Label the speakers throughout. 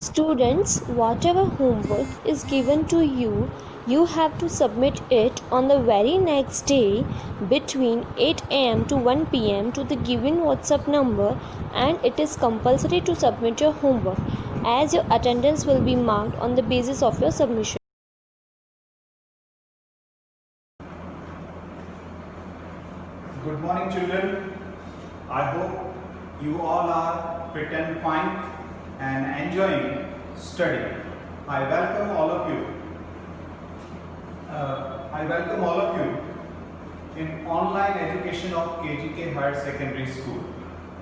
Speaker 1: Students, whatever homework is given to you, you have to submit it on the very next day between 8 am to 1 pm to the given WhatsApp number, and it is compulsory to submit your homework as your attendance will be marked on the basis of your submission.
Speaker 2: Good morning, children. I hope you all are fit and fine and enjoying study. I welcome all of you. In online education of KGK Higher Secondary School.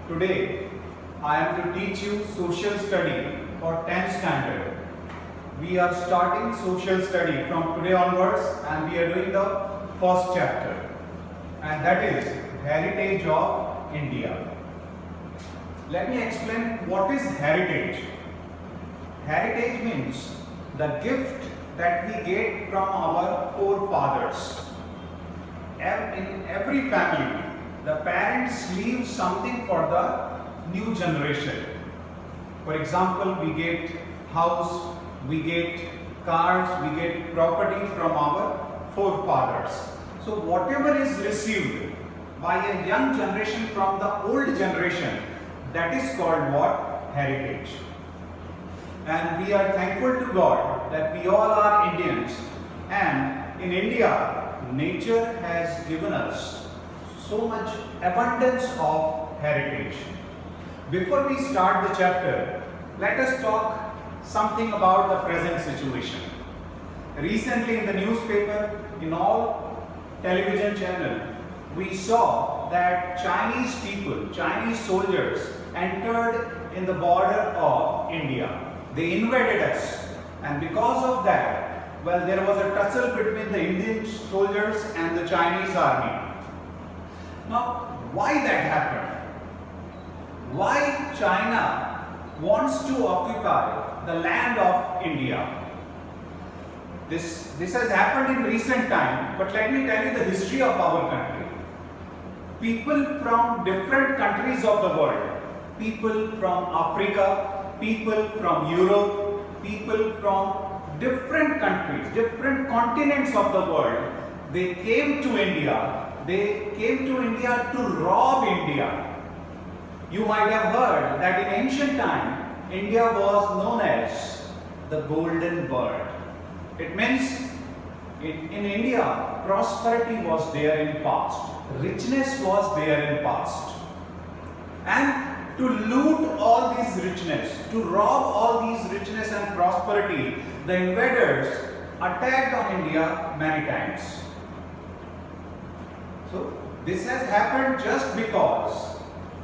Speaker 2: Today, I am to teach you social study for 10th standard. We are starting social study from today onwards, and we are doing the first chapter, and that is Heritage of India. Let me explain what is heritage. Heritage means the gift that we get from our forefathers. In every family, the parents leave something for the new generation. For example, we get house, we get cars, we get property from our forefathers. So whatever is received by a young generation from the old generation, that is called what? Heritage. And we are thankful to God that we all are Indians, and in India, nature has given us so much abundance of heritage. Before we start the chapter, let us talk something about the present situation. Recently in the newspaper, in all television channel, we saw that Chinese people, Chinese soldiers entered in the border of India. They invaded us, and because of that, well, there was a tussle between the Indian soldiers and the Chinese army. Now, why that happened? Why China wants to occupy the land of India? This has happened in recent time, but let me tell you the history of our country. People from different countries of the world, people from Africa, people from Europe, people from different countries, different continents of the world, they came to India. They came to India to rob India. You might have heard that in ancient time, India was known as the golden bird. It means in India, prosperity was there in past, richness was there in past. And to loot all these richness, to rob all these richness and prosperity, the invaders attacked on India many times. So this has happened just because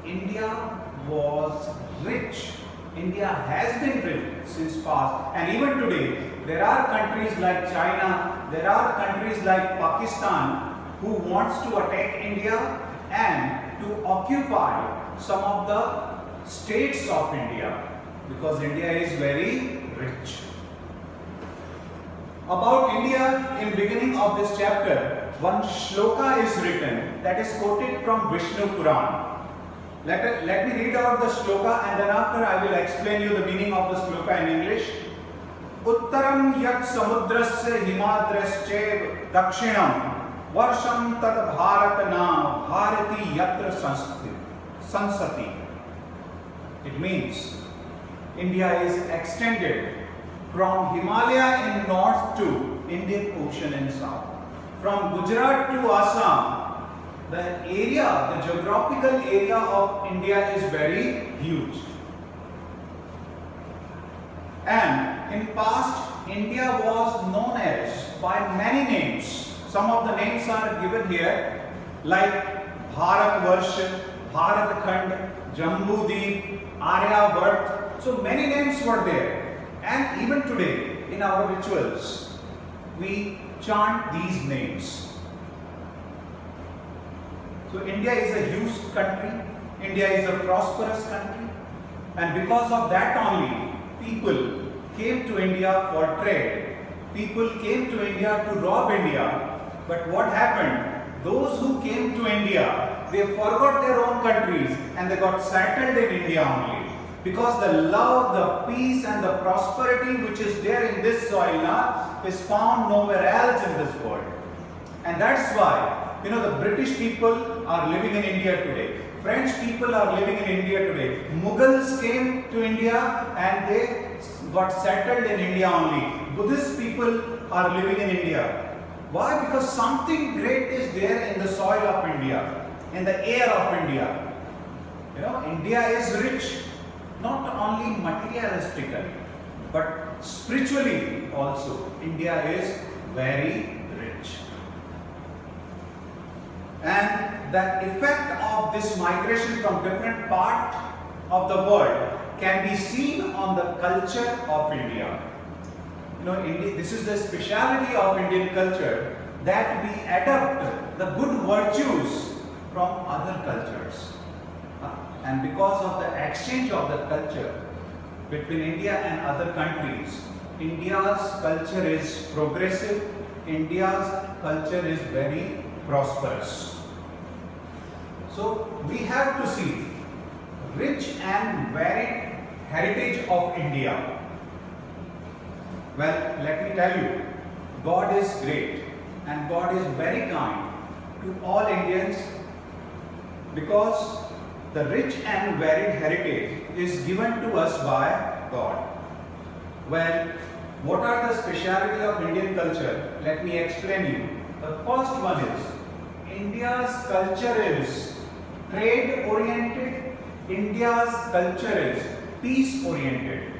Speaker 2: India was rich. India has been rich since past, and even today there are countries like China, there are countries like Pakistan who wants to attack India and to occupy some of the states of India, because India is very rich. About India, in beginning of this chapter, one shloka is written that is quoted from Vishnu Puran. Let me read out the shloka, and then after I will explain you the meaning of the shloka in English. Uttaram yat samudrasya himadrasya dakshinam varsham tad bharatana bharati yatra sansati. It means India is extended from Himalaya in north to Indian Ocean in south. From Gujarat to Assam, the area, the geographical area of India is very huge. And in past, India was known as by many names. Some of the names are given here, like Bharatvarsh, Bharatkhand, Jambudweep, Aryabhat. So many names were there. And even today, in our rituals, we chant these names. So India is a huge country, India is a prosperous country, and because of that only, people came to India for trade. People came to India to rob India. But what happened? Those who came to India, they forgot their own countries and they got settled in India only. Because the love, the peace and the prosperity which is there in this soil is found nowhere else in this world. And that's why, the British people are living in India today. French people are living in India today. Mughals came to India and they got settled in India only. Buddhist people are living in India. Why? Because something great is there in the soil of India, in the air of India. India is rich, not only materialistically, but spiritually also. India is very rich. And the effect of this migration from different parts of the world can be seen on the culture of India. This is the speciality of Indian culture, that we adopt the good virtues from other cultures. And because of the exchange of the culture between India and other countries, India's culture is progressive, India's culture is very prosperous. So we have to see rich and varied heritage of India. Well, let me tell you, God is great and God is very kind to all Indians, because the rich and varied heritage is given to us by God. Well, what are the speciality of Indian culture? Let me explain you. The first one is, India's culture is trade oriented, India's culture is peace oriented.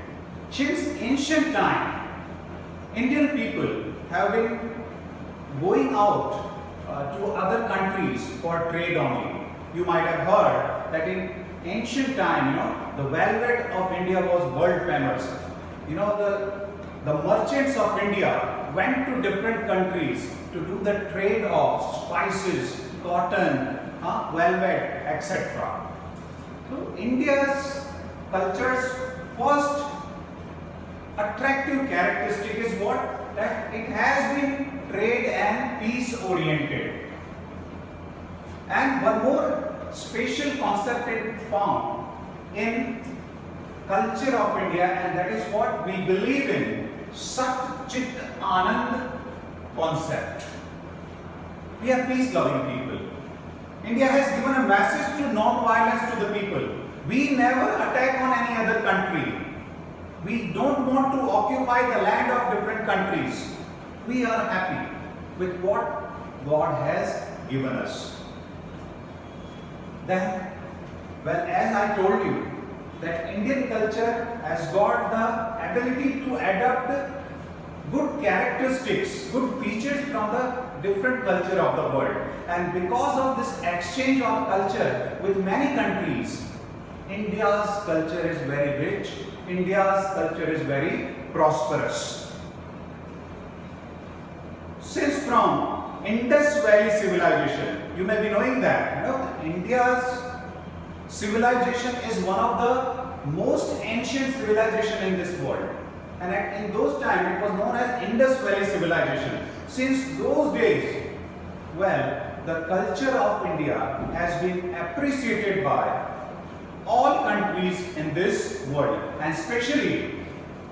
Speaker 2: Since ancient time, Indian people have been going out to other countries for trade only. You might have heard that in ancient time, the velvet of India was world famous. The merchants of India went to different countries to do the trade of spices, cotton, velvet, etc. So India's culture's first attractive characteristic is what? That it has been trade and peace oriented. And one more special concept is found in culture of India, and that is what we believe in, Sat Chit Anand concept. We are peace loving people. India has given a message to non-violence to the people. We never attack on any other country. We don't want to occupy the land of different countries. We are happy with what God has given us. Then, as I told you, that Indian culture has got the ability to adapt good characteristics, good features from the different culture of the world. And because of this exchange of culture with many countries, India's culture is very rich, India's culture is very prosperous. Since from Indus Valley civilization, you may be knowing that, India's civilization is one of the most ancient civilization in this world. And in those times, it was known as Indus Valley civilization. Since those days, the culture of India has been appreciated by all countries in this world, and especially,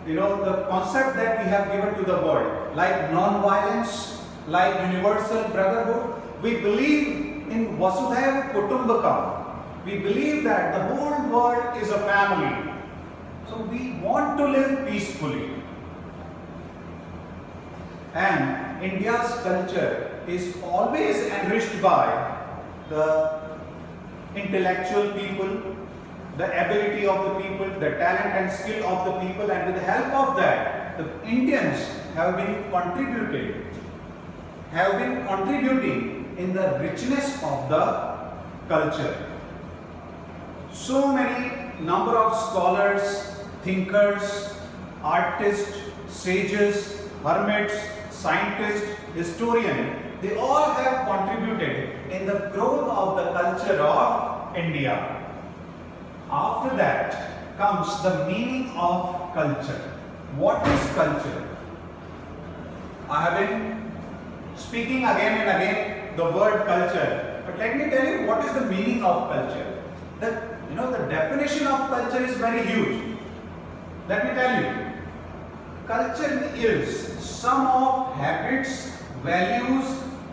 Speaker 2: the concept that we have given to the world, like non-violence, like universal brotherhood. We believe in Vasudhaiva Kutumbakam. We believe that the whole world is a family. So we want to live peacefully. And India's culture is always enriched by the intellectual people, the ability of the people, the talent and skill of the people, and with the help of that, the Indians have been contributing in the richness of the culture. So many number of scholars, thinkers, artists, sages, hermits, scientists, historians, they all have contributed in the growth of the culture of India. After that comes the meaning of culture. What is culture? I have been speaking again and again the word culture, but let me tell you what is the meaning of culture. The the definition of culture is very huge. Let me tell you, culture is sum of habits, values,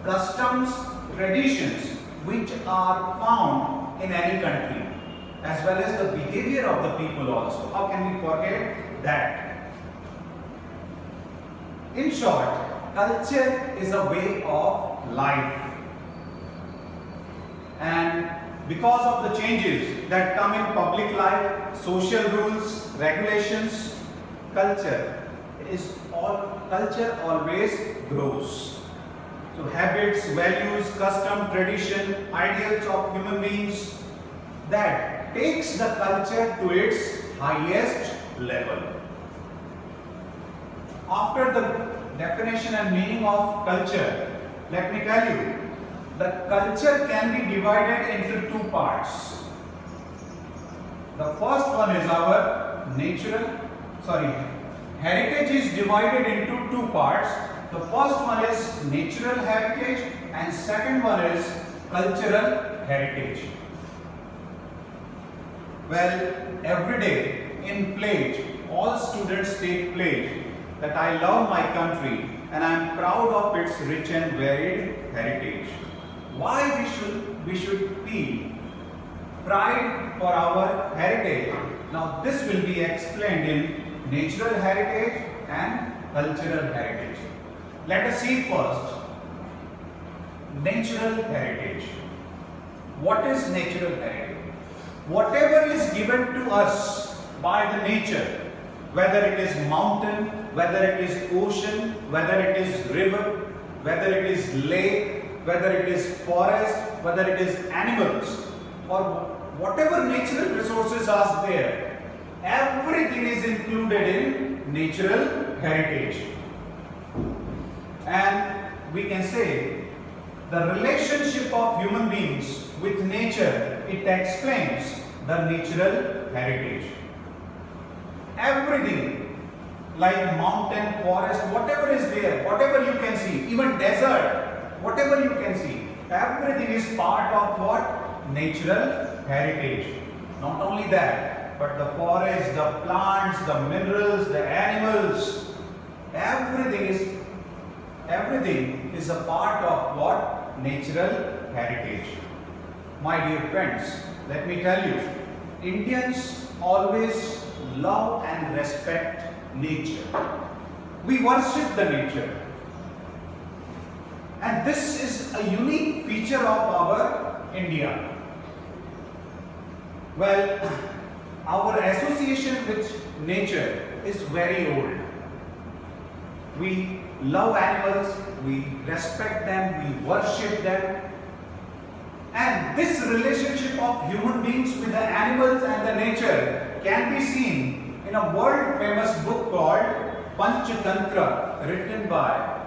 Speaker 2: customs, traditions which are found in any country, as well as the behavior of the people also. How can we forget that? In short, culture is a way of life. And because of the changes that come in public life, social rules, regulations, culture always grows. So habits, values, custom, tradition, ideals of human beings, that takes the culture to its highest level. After the definition and meaning of culture, let me tell you, the culture can be divided into two parts. The first one is our heritage is divided into two parts. The first one is natural heritage and second one is cultural heritage. Well, every day in pledge, all students take pledge that I love my country and I am proud of its rich and varied heritage. Why we should feel pride for our heritage? Now this will be explained in natural heritage and cultural heritage. Let us see first natural heritage. What is natural heritage? Whatever is given to us by the nature, whether it is mountain, whether it is ocean, whether it is river, whether it is lake, whether it is forest, whether it is animals, or whatever natural resources are there, everything is included in natural heritage. And we can say the relationship of human beings with nature, it explains the natural heritage. Everything like mountain, forest, whatever is there, whatever you can see, even desert, whatever you can see, everything is part of what? Natural heritage. Not only that, but the forest, the plants, the minerals, the animals, everything is a part of what? Natural heritage. My dear friends, let me tell you, Indians always love and respect nature. We worship the nature. And this is a unique feature of our India. Well, our association with nature is very old. We love animals, we respect them, we worship them. And this relationship of human beings with the animals and the nature can be seen in a world famous book called Panchatantra, written by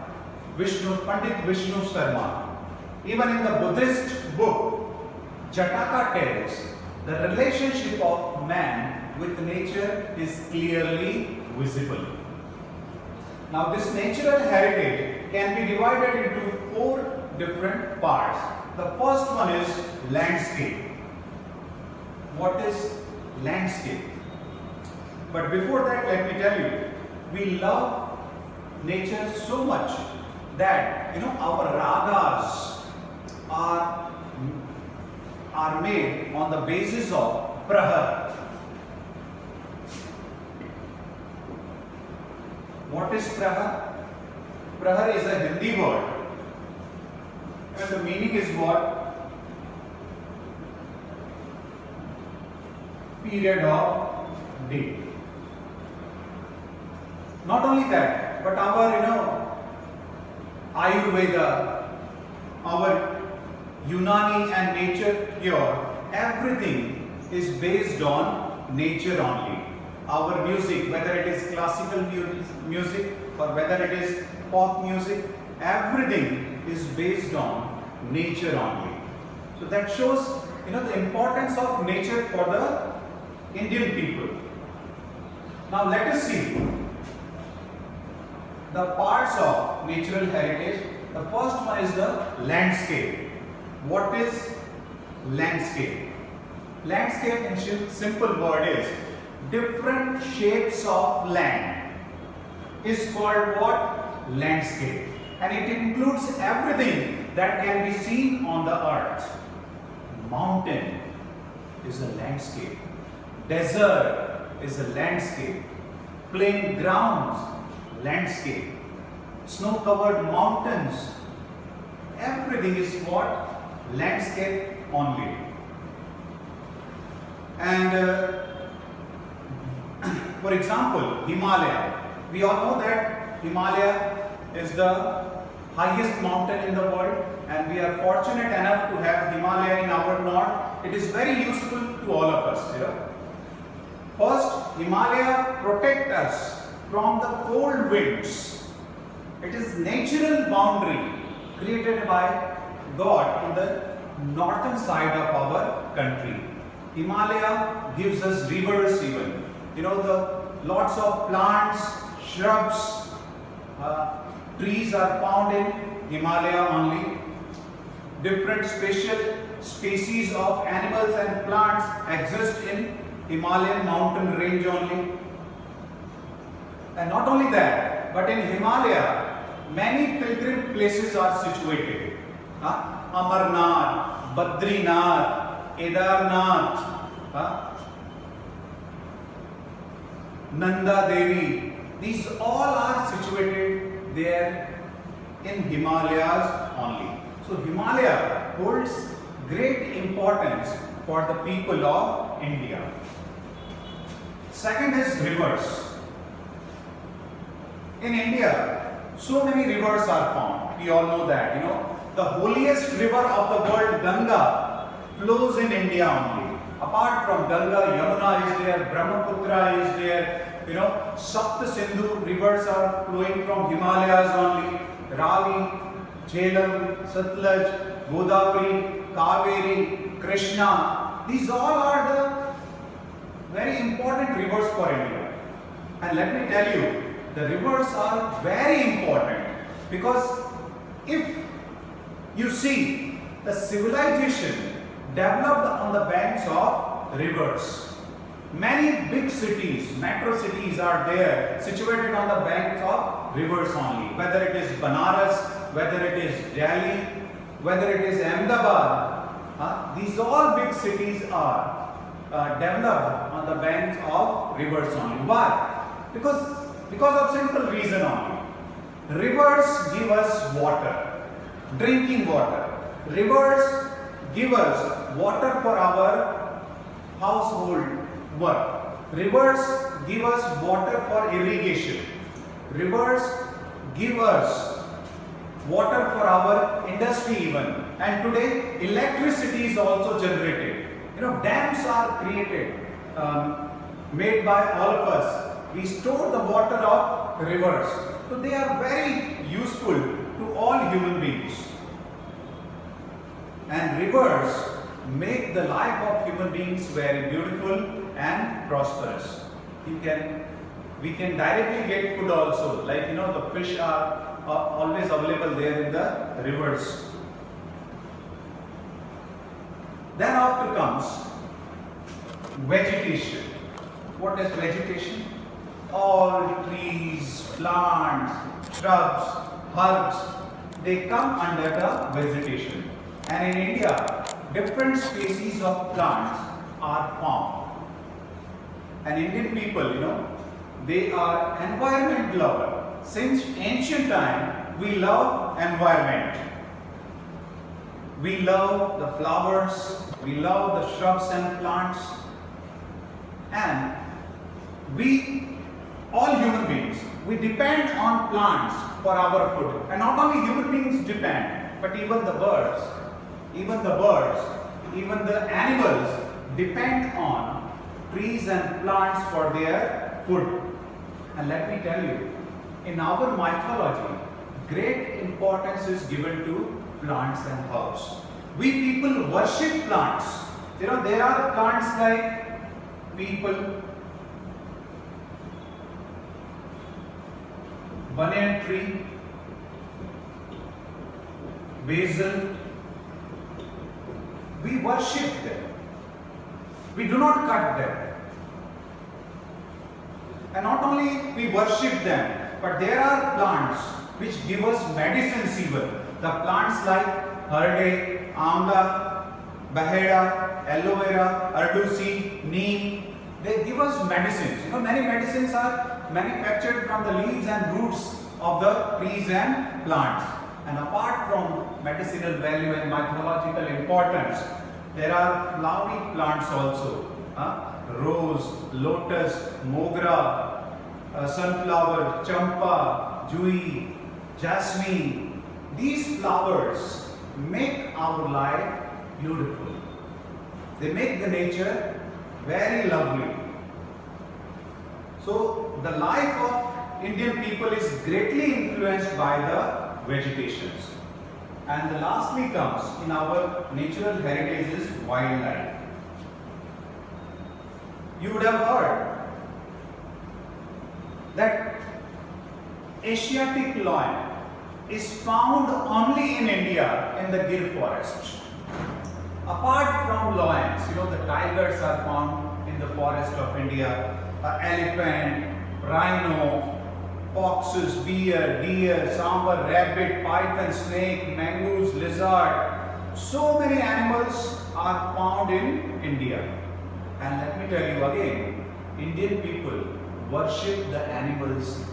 Speaker 2: Pandit Vishnu Sarma. Even in the Buddhist book, Jataka tells the relationship of man with nature is clearly visible. Now this natural heritage can be divided into 4 different parts. The first one is landscape. What is landscape? But before that, let me tell you, we love nature so much that our ragas are made on the basis of prahar. What is prahar? Prahar is a Hindi word. And the meaning is what? Period of day. Not only that, but our Ayurveda, our Unani and nature cure, everything is based on nature only. Our music, whether it is classical music or whether it is pop music, everything is based on nature only. So that shows the importance of nature for the Indian people. Now let us see the parts of natural heritage. The first one is the landscape. What is landscape? Landscape in simple word is different shapes of land is called what? Landscape. And it includes everything that can be seen on the earth. Mountain is a landscape. Desert is a landscape. Plain grounds, landscape. Snow-covered mountains. Everything is what? Landscape only. And for example, Himalaya. We all know that Himalaya is the highest mountain in the world, and we are fortunate enough to have Himalaya in our north. It is very useful to all of us. First, Himalaya protect us from the cold winds. It is natural boundary created by God on the northern side of our country. Himalaya gives us rivers even. The lots of plants, shrubs, trees are found in Himalaya only. Different species of animals and plants exist in Himalayan mountain range only. And not only that, but in Himalaya, many pilgrim places are situated. Amarnath, Badrinath, Kedarnath, Nanda Devi. These all are situated there in Himalayas only. So Himalaya holds great importance for the people of India. Second is rivers. In India, so many rivers are found. We all know that. The holiest river of the world, Ganga, flows in India only. Apart from Ganga, Yamuna is there, Brahmaputra is there. Sapta Sindhu rivers are flowing from Himalayas only. Ravi, Jhelum, Satluj, Godavari, Kaveri, Krishna. These all are the very important rivers for India. And let me tell you, the rivers are very important because if you see the civilization developed on the banks of rivers. Many big cities, metro cities are there situated on the banks of rivers only. Whether it is Banaras, whether it is Delhi, whether it is Ahmedabad, these all big cities are developed on the banks of rivers only. Why? Because of simple reason only. Rivers give us water, drinking water. Rivers give us water for our household work. Rivers give us water for irrigation. Rivers give us water for our industry even. And today electricity is also generated. Dams are created, made by all of us. We store the water of rivers. So they are very useful to all human beings. And rivers make the life of human beings very beautiful and prosperous. We can directly get food also. Like the fish are always available there in the rivers. Then after comes vegetation. What is vegetation? All trees, plants, shrubs, herbs, they come under the vegetation. And in India, different species of plants are found. And Indian people, they are environment lover. Since ancient time, we love environment. We love the flowers, we love the shrubs and plants. And all human beings, we depend on plants for our food. And not only human beings depend, but even the birds, even the animals depend on trees and plants for their food. And let me tell you, in our mythology, great importance is given to plants and herbs. We people worship plants. There are plants like people, banyan tree, basil. We worship them. We do not cut them. And not only we worship them, but there are plants which give us medicines even. The plants like harde, amla, baheda, aloe vera, ardusi, neem, they give us medicines. Many medicines are manufactured from the leaves and roots of the trees and plants. And apart from medicinal value and mythological importance, there are flowery plants also. Rose, lotus, mogra, sunflower, champa, jui, jasmine. These flowers make our life beautiful. They make the nature very lovely. So the life of Indian people is greatly influenced by the vegetations. And the lastly comes in our natural heritage is wildlife. You would have heard that Asiatic lion is found only in India in the Gir forest. Apart from lions, the tigers are found in the forest of India, elephant, rhino, foxes, bear, deer, sambar, rabbit, python, snake, mongoose, lizard. So many animals are found in India. And let me tell you again, Indian people worship the animals.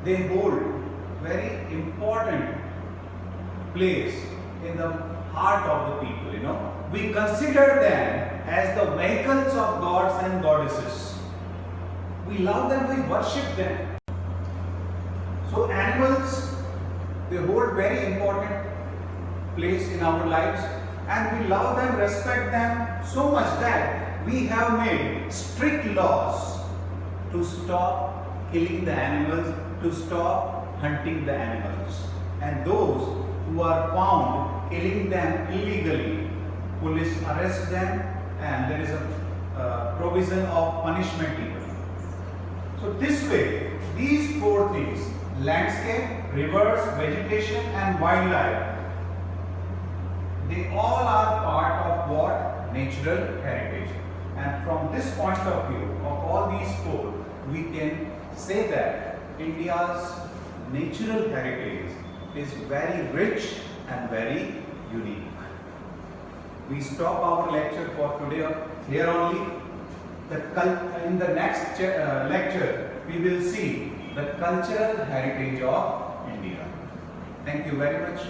Speaker 2: They hold very important place in the heart of the people, We consider them as the vehicles of gods and goddesses. We love them, we worship them. So animals, they hold very important place in our lives, and we love them, respect them so much that we have made strict laws to stop killing the animals, to stop hunting the animals. And those who are found killing them illegally, police arrest them, and there is a provision of punishment even. So this way, these four things, landscape, rivers, vegetation and wildlife, they all are part of what? Natural heritage. And from this point of view, of all these four, we can say that India's natural heritage is very rich and very unique. We stop our lecture for today here only. In the next lecture, we will see the cultural heritage of India. Thank you very much.